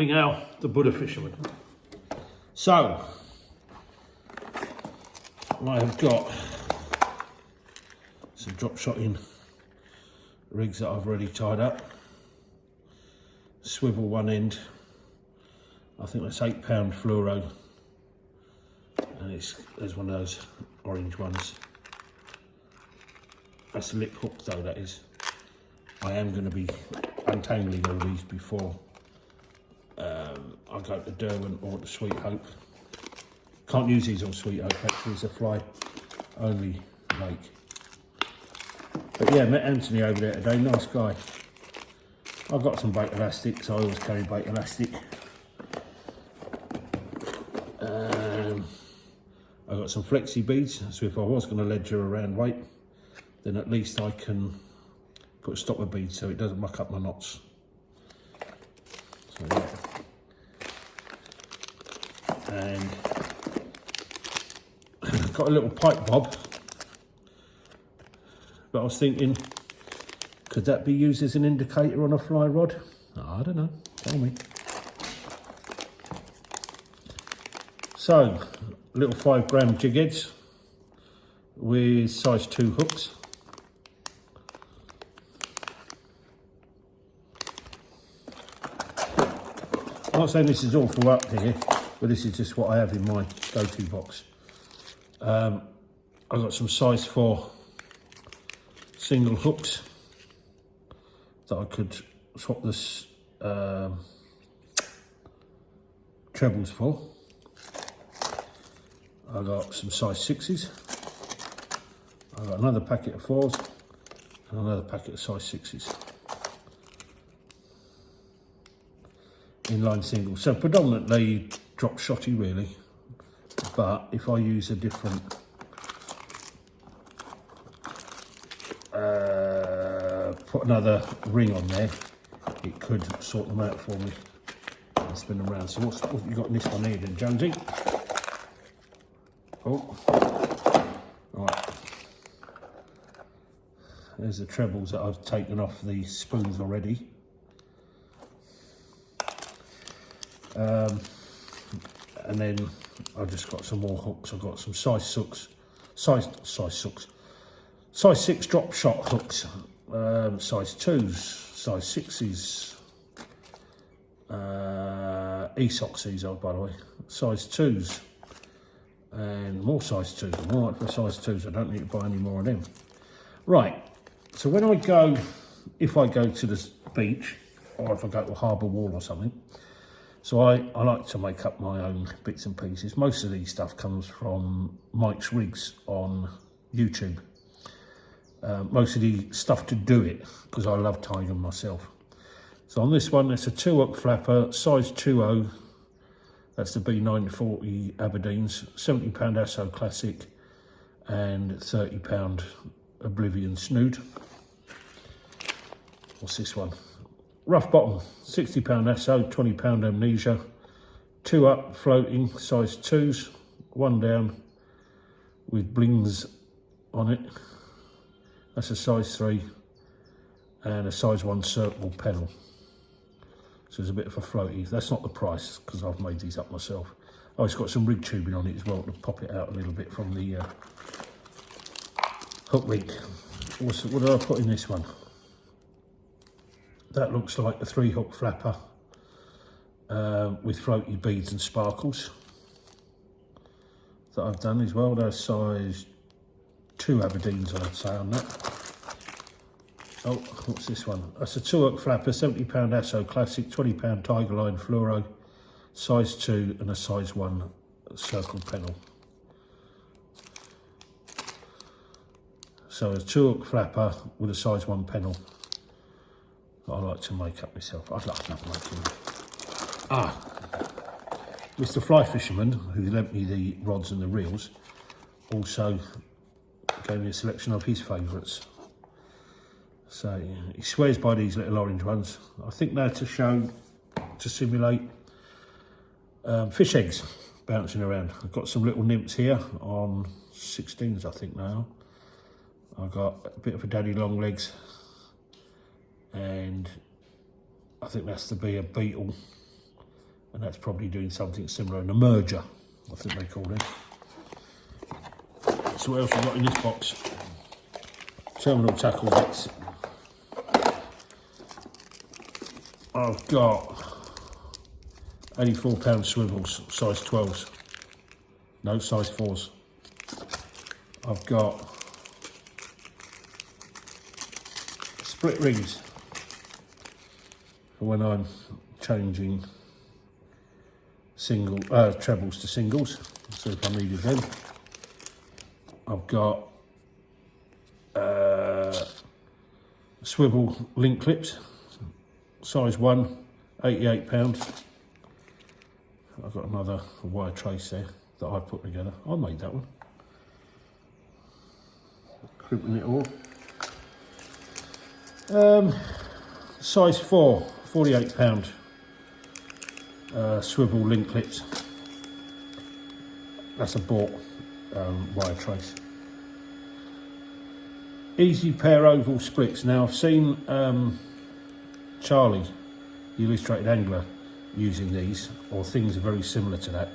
Now, the Buddha fisherman. So, I have got some drop shotting rigs that I've already tied up. Swivel one end, I think that's £8 fluoro, and there's one of those orange ones. That's a lip hook though, that is. I am going to be untangling all these before I go to Derwent or to Sweet Hope. Can't use these on Sweet Hope, actually, it's a fly only lake. But yeah, met Anthony over there today, nice guy. I've got some bait elastics, I always carry bait elastic. I've got some flexi beads, so if I was going to ledger around weight, then at least I can put a stopper bead so it doesn't muck up my knots. So yeah. And got a little pipe bob, but I was thinking, could that be used as an indicator on a fly rod? I don't know, tell me. So, little 5 gram jig heads with size 2 hooks. I'm not saying this is awful up here, but this is just what I have in my go-to box. I've got some size 4 single hooks that I could swap this trebles for. I've got some size 6s. I've got another packet of 4s and another packet of size 6s. Inline single, so predominantly drop shotty really, but if I use a different put another ring on there, it could sort them out for me and spin them around. So what have you got in this one here then, Jonesy? Oh, right, there's the trebles that I've taken off the spoons already. And then I've just got some more hooks. I've got some size 6 drop shot hooks, size 2s, size 6s, ESOX these are, by the way, size 2s, and more size 2s. I'm all right for size 2s, I don't need to buy any more of them. Right, so when I go, if I go to the beach, or if I go to a harbour wall or something, so I like to make up my own bits and pieces. Most of these stuff comes from Mike's Rigs on YouTube. Most of the stuff to do it, because I love tying them myself. So on this one, it's a 2-hook flapper, size 2.0. That's the B940 Aberdeens, £70 Asso Classic, and £30 Oblivion Snood. What's this one? Rough bottom, £60 Asso, £20 Amnesia, 2 up, floating, size 2s, 1 down, with blings on it. That's a size 3, and a size 1 circle pedal. So there's a bit of a floaty. That's not the price, because I've made these up myself. Oh, it's got some rig tubing on it as well to pop it out a little bit from the hook rig. What did I put in this one? That looks like a 3-hook flapper with floaty beads and sparkles that I've done as well. They're size 2 Aberdeens, I'd say, on that. Oh, what's this one? That's a 2-hook flapper, £70 Asso Classic, £20 Tiger Line Fluoro, size 2 and a size 1 circle pedal. So a 2-hook flapper with a size 1 pedal. I like to make up myself. I love making them. Mr. Fly Fisherman, who lent me the rods and the reels, also gave me a selection of his favourites. So he swears by these little orange ones. I think they're to simulate fish eggs bouncing around. I've got some little nymphs here on 16s, I think now. I've got a bit of a daddy long legs, and I think that's to be a beetle And that's probably doing something similar, an emerger, I think they call it. So what else have we got in this box? Terminal tackle bits. I've got 84-pound swivels, size 12s. No, size 4s. I've got split rings for when I'm changing trebles to singles, so if I needed them. I've got swivel link clips, size 1, £88. I've got another wire trace there that I put together. I made that one. Crimping it all. Size 4, £48. Swivel link clips. That's a bought wire trace. Easy pair oval splits. Now I've seen Charlie, the illustrated angler, using these, or things very similar to that,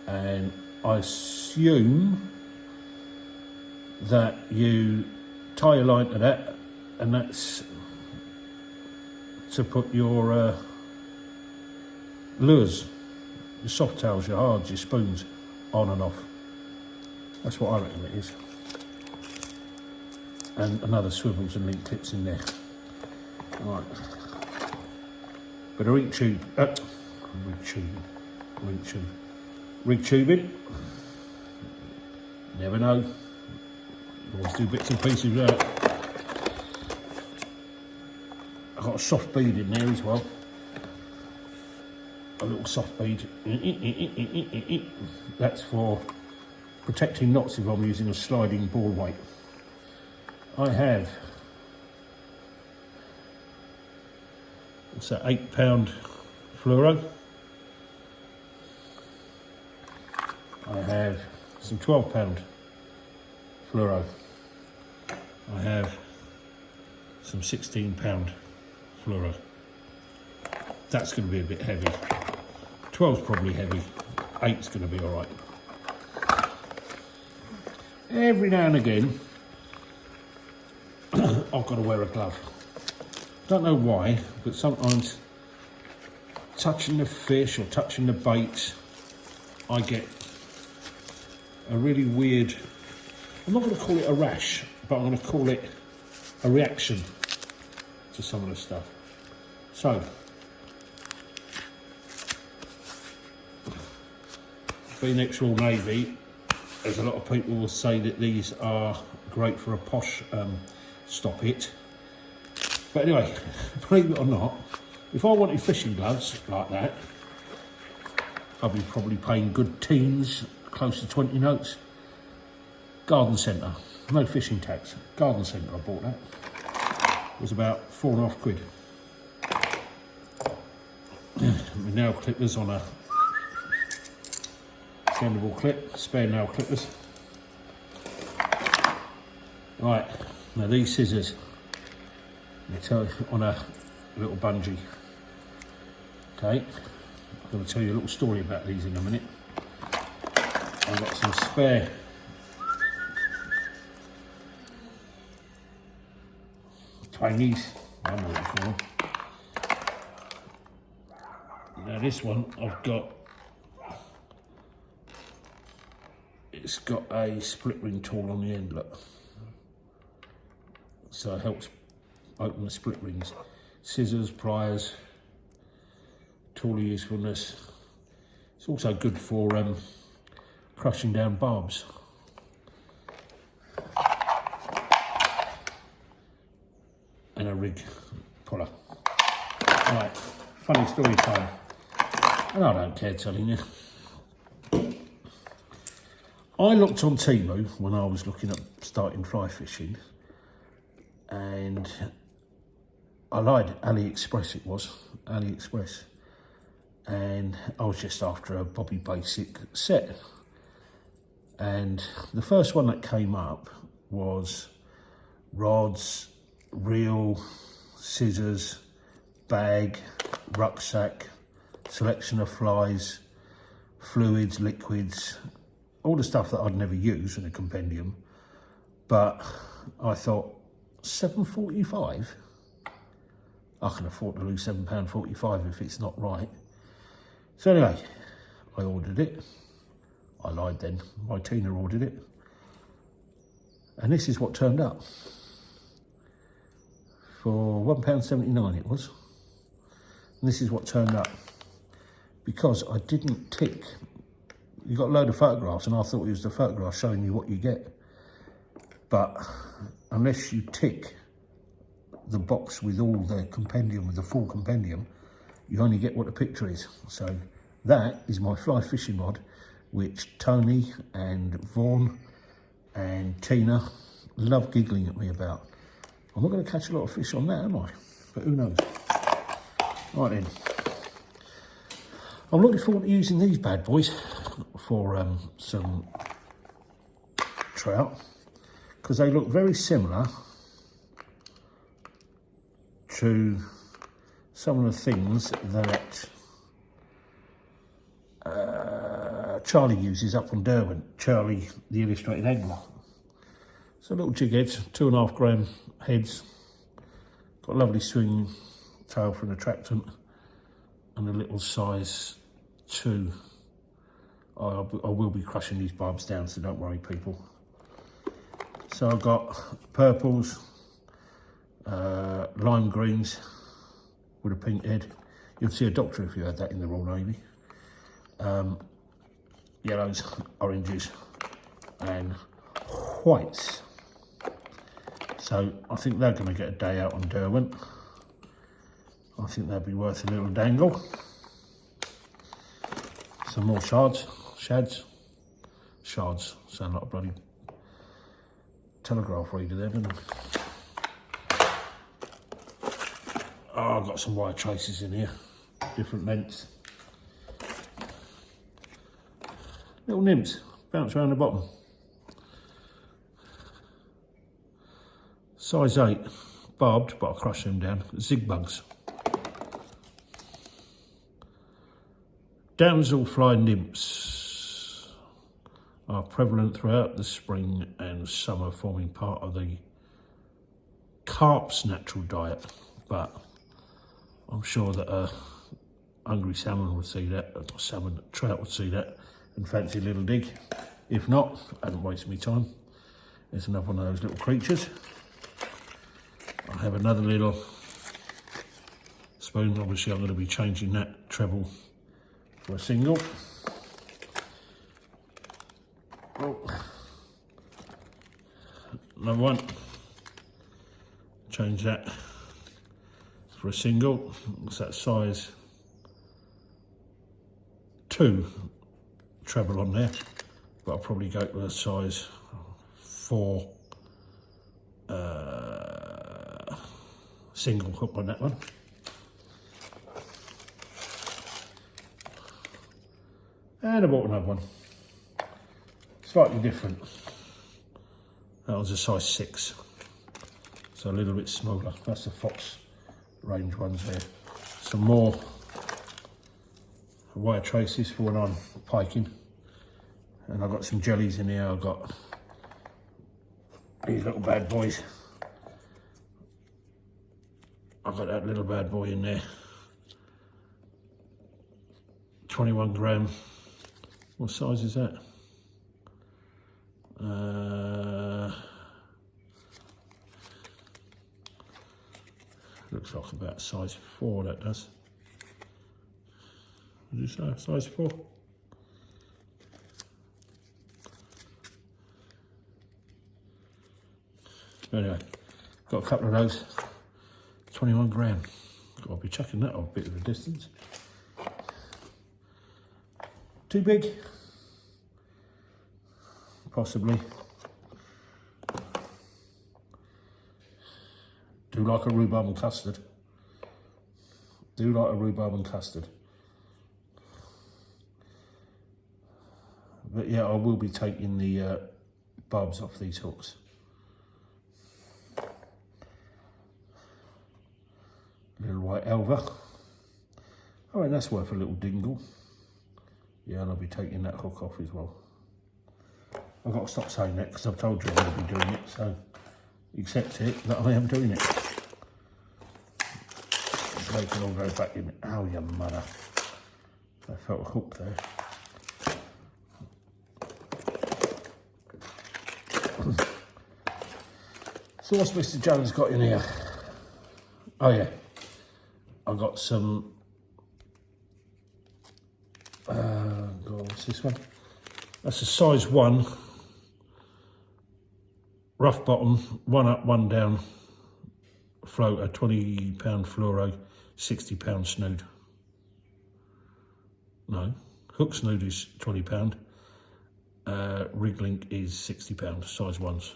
and I assume that you tie a line to that, and that's to put your lures, your soft tails, your hards, your spoons on and off. That's what I reckon it is. And another swivels and link clips in there. Right. Bit of rig tubing. Never know. Always do bits and pieces with that. I've got a soft bead in there as well. A little soft bead. That's for protecting knots if I'm using a sliding ball weight. I have, what's that, £8 fluoro. I have some £12 fluoro. I have some £16 fluoro. That's going to be a bit heavy. 12's probably heavy. 8's going to be all right. Every now and again, I've got to wear a glove. Don't know why, but sometimes touching the fish or touching the bait, I get a really weird, I'm not going to call it a rash, but I'm going to call it a reaction to some of the stuff. So, being ex-Royal Navy, there's a lot of people will say that these are great for a posh stop it. But anyway, believe it or not, if I wanted fishing gloves like that, I'd be probably paying good teens, close to 20 notes. Garden Centre, no fishing tax. Garden Centre, I bought that. It was about £4.50. My nail clippers on a extendable clip, spare nail clippers. Right, now these scissors, let me tell you, on a little bungee. Okay, I'm going to tell you a little story about these in a minute. I've got some spare twangies, I know what you call them. Now this one I've got, it's got a split ring tool on the end, look. So it helps open the split rings. Scissors, pliers, tool of usefulness. It's also good for crushing down barbs. And a rig puller. Right, funny story time. And I don't care telling you. I looked on Temu when I was looking at starting fly fishing, and I lied, AliExpress it was, AliExpress. And I was just after a Bobby Basic set. And the first one that came up was rods, reel, scissors, bag, rucksack, selection of flies, fluids, liquids, all the stuff that I'd never use in a compendium. But I thought, £7.45? I can afford to lose £7.45 if it's not right. So anyway, I ordered it. I lied then, my Tina ordered it. And this is what turned up. For £1.79 it was. And this is what turned up. Because I didn't tick. You got a load of photographs and I thought it was the photograph showing you what you get. But unless you tick the box with all the compendium, with the full compendium, you only get what the picture is. So that is my fly fishing rod, which Tony and Vaughan and Tina love giggling at me about. I'm not going to catch a lot of fish on that, am I? But who knows? Right then. I'm looking forward to using these bad boys for some trout, because they look very similar to some of the things that Charlie uses up on Derwent. Charlie, the illustrated angler. So little jig heads, 2.5 gram heads, got a lovely swing tail for an attractant, and a little size 2. I will be crushing these barbs down, so don't worry people. So I've got purples, lime greens with a pink head. You'd see a doctor if you had that in the Royal Navy. Yellows, oranges and whites. So I think they're going to get a day out on Derwent. I think they'd be worth a little dangle. Some more shads, sound like a bloody telegraph reader there, doesn't it? Oh, I've got some wire traces in here, different lengths. Little nymphs, bounce around the bottom. Size 8, barbed, but I'll crush them down. Zigbugs. Damselfly nymphs are prevalent throughout the spring and summer, forming part of the carp's natural diet, but I'm sure that a hungry salmon would see that, trout would see that and fancy a little dig. If not, I haven't wasted my time. There's another one of those little creatures. I have another little spoon. Obviously I'm going to be changing that treble for a single. Oh. Another one. Change that for a single. It's that size 2 treble on there, but I'll probably go to a size 4 single hook on that one. And I bought another one, slightly different. That was a size 6, so a little bit smaller. That's the Fox range ones there. Some more wire traces for when I'm piking, and I've got some jellies in here. I've got these little bad boys. I've got that little bad boy in there, 21 gram. What size is that? Looks like about size 4, that does. Did you say size 4? Anyway, got a couple of those, 21 gram. Got to be chucking that off a bit of a distance. Too big? Possibly. Do like a rhubarb and custard. Do like a rhubarb and custard. But yeah, I will be taking the barbs off these hooks. Little white elver. I mean, that's worth a little dingle. Yeah, and I'll be taking that hook off as well. I've got to stop saying that because I've told you I'm going to be doing it, so accept it that I am doing it. So they can all go back in. Oh, your mother. I felt a hook there. So what's Mr. Jones got in here? Oh yeah, I got some, what's this one? That's a size 1, rough bottom, 1 up, 1 down, floater, £20 fluoro, £60 snood. No, hook snood is £20, rig link is £60, size 1s.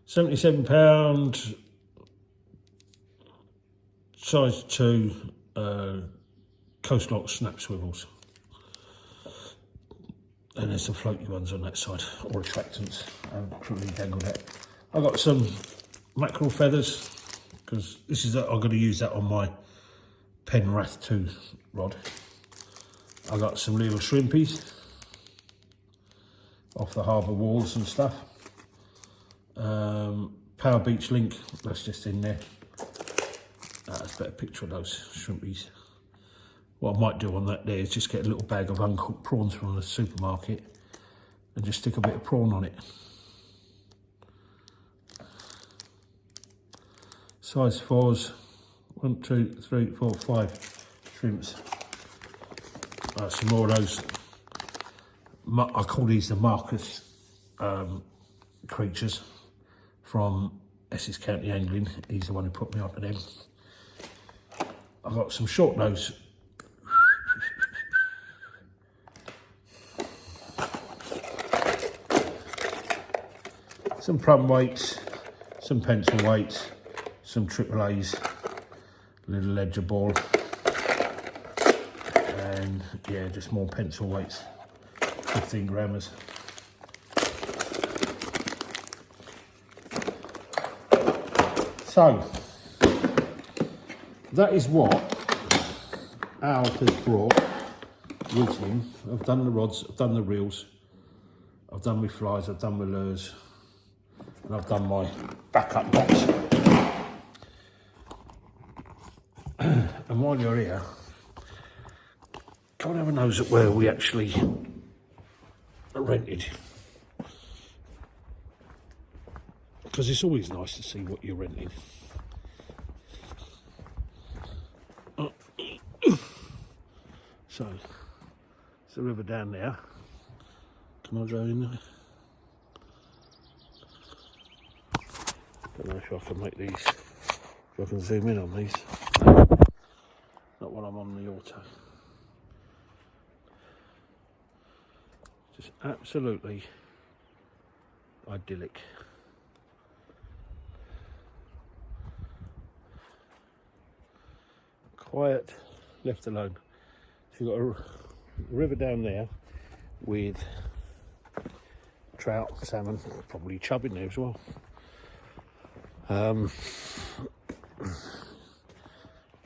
£77, size 2, coast lock snap swivels. And there's some floaty ones on that side, or attractants. I haven't truly dangled that. I've got some mackerel feathers, because this is, I'm going to use that on my Penrath 2 rod. I've got some little shrimpies off the harbour walls and stuff. Power Beach link, that's just in there. That's a better picture of those shrimpies. What I might do on that there is just get a little bag of uncooked prawns from the supermarket and just stick a bit of prawn on it. Size 4s, 1, 2, 3, 4, 5 shrimps. Some more of those. I call these the Marcus creatures from Essex County Angling. He's the one who put me up to them. I've got some short nose. Some plum weights, some pencil weights, some triple A's, little ledger ball, and yeah, just more pencil weights, 15 grammers. So, that is what Al has brought with him. I've done the rods, I've done the reels, I've done my flies, I've done my lures, and I've done my backup box. And while you're here, go and have a nose at where we actually rented. Because it's always nice to see what you're renting. So, it's the river down there. Can I go in there? Don't know if I can make these, if I can zoom in on these. No, not when I'm on the auto. Just absolutely idyllic. Quiet, left alone. So you've got a river down there with trout, salmon, probably chub in there as well.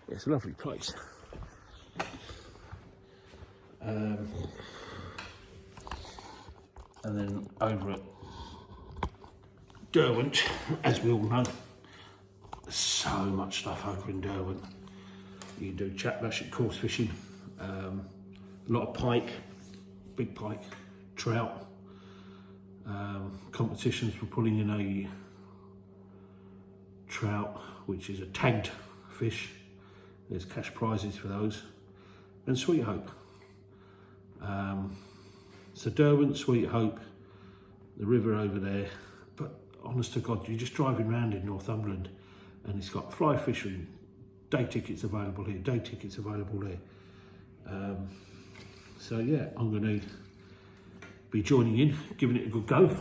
It's a lovely place. And then over at Derwent, as we all know, there's so much stuff over in Derwent. You can do chatlash and coarse fishing, a lot of pike, big pike, trout, competitions for pulling in a trout, which is a tagged fish. There's cash prizes for those, and Sweet Hope. So Derwent, Sweet Hope, the river over there. But honest to God, you're just driving around in Northumberland and it's got fly fishing, day tickets available here, day tickets available there. So yeah, I'm going to be joining in, giving it a good go,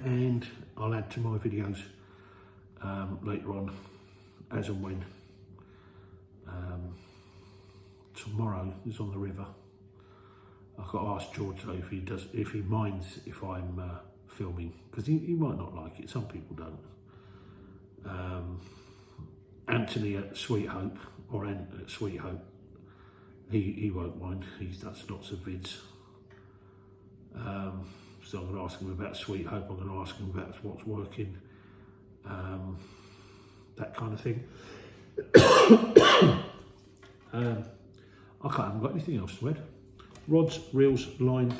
and I'll add to my videos later on, as and when. Tomorrow is on the river. I've got to ask George though if he minds if I'm filming, because he might not like it. Some people don't. Anthony at Sweet Hope, or Ant at Sweet Hope, he won't mind. He does lots of vids. So I'm going to ask him about Sweet Hope. I'm going to ask him about what's working, that kind of thing. I haven't got anything else to add. Rods, reels, line,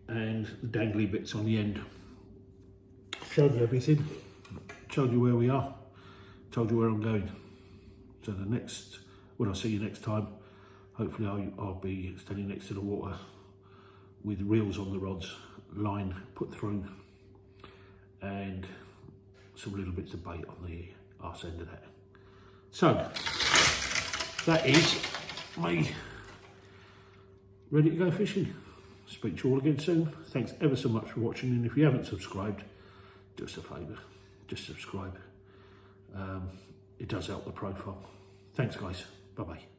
and the dangly bits on the end. Showed you everything. Told you where we are. Told you where I'm going. So when I see you next time, hopefully I'll be standing next to the water with reels on the rods, line put through, and some little bits of bait on the arse end of that. So that is me ready to go fishing. Speak to you all again soon. Thanks ever so much for watching, and if you haven't subscribed, do us a favour, just subscribe. It does help the profile. Thanks guys, bye bye.